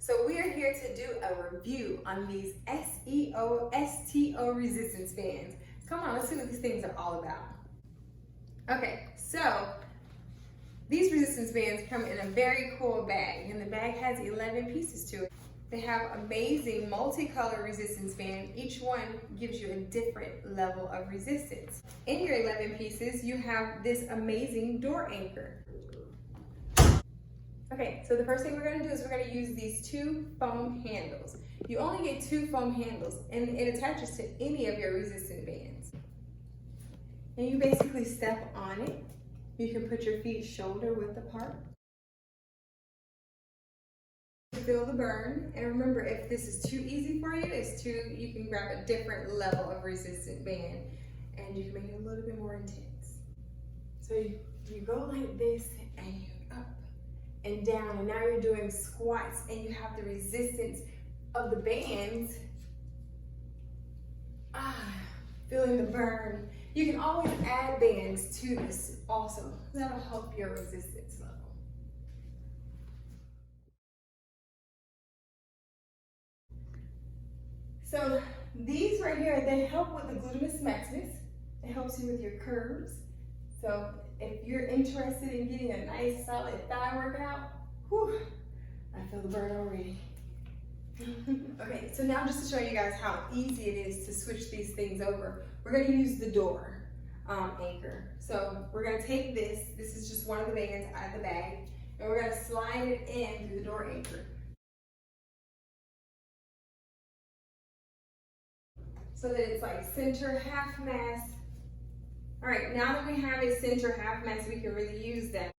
So we are here to do a review on these SEOSTO resistance bands. Come on, let's see what these things are all about. Okay, so these resistance bands come in a very cool bag, and the bag has 11 pieces to it. They have amazing multicolor resistance band. Each one gives you a different level of resistance. In your 11 pieces, you have this amazing door anchor. Okay, so the first thing we're gonna do is we're gonna use these two foam handles. You only get two foam handles, and it attaches to any of your resistant bands. And you basically step on it. You can put your feet shoulder width apart. Feel the burn, and remember, if this is too easy for you, you can grab a different level of resistant band, and you can make it a little bit more intense. So you go like this, and you up and down, and now you're doing squats, and you have the resistance of the bands. Feeling the burn. You can always add bands to this also. That'll help your resistance level. So these right here, they help with the gluteus maximus. It helps you with your curves. So if you're interested in getting a nice solid thigh workout, whew, I feel the burn already. Okay, so now just to show you guys how easy it is to switch these things over, we're gonna use the door anchor. So we're gonna take this is just one of the bands out of the bag, and we're gonna slide it in through the door anchor. So that it's like center half mass. All right, now that we have a center half mass, we can really use that.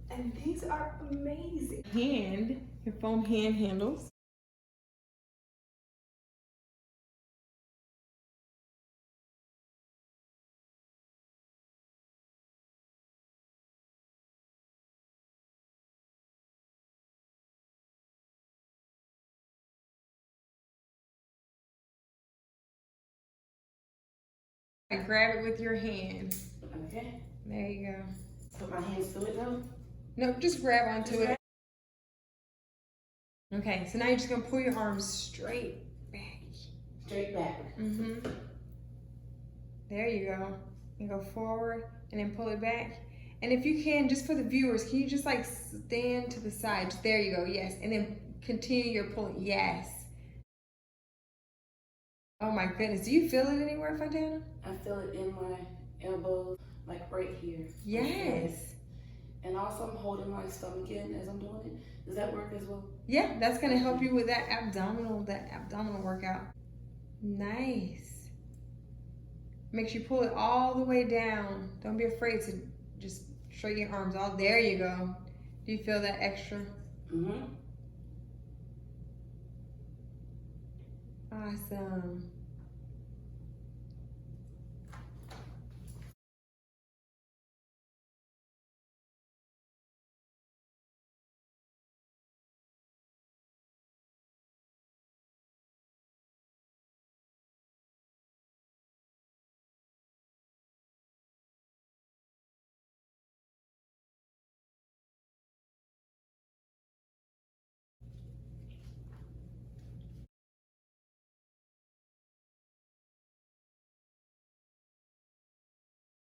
And these are amazing. Your foam hand handles. Grab it with your hand. Okay. There you go. Put my hands to it now? No, just grab onto it. Okay, so now you're just gonna pull your arms straight back. Straight back. Mm-hmm. There you go. You go forward and then pull it back. And if you can, just for the viewers, can you just like stand to the side? There you go, yes. And then continue your pulling, yes. Oh my goodness, do you feel it anywhere, Fontana? I feel it in my elbows, like right here. Yes. And also I'm holding my stomach in as I'm doing it. Does that work as well? Yeah, that's gonna help you with that abdominal workout. Nice. Make sure you pull it all the way down. Don't be afraid to just straighten your arms out. There you go. Do you feel that extra? Mm-hmm. Awesome.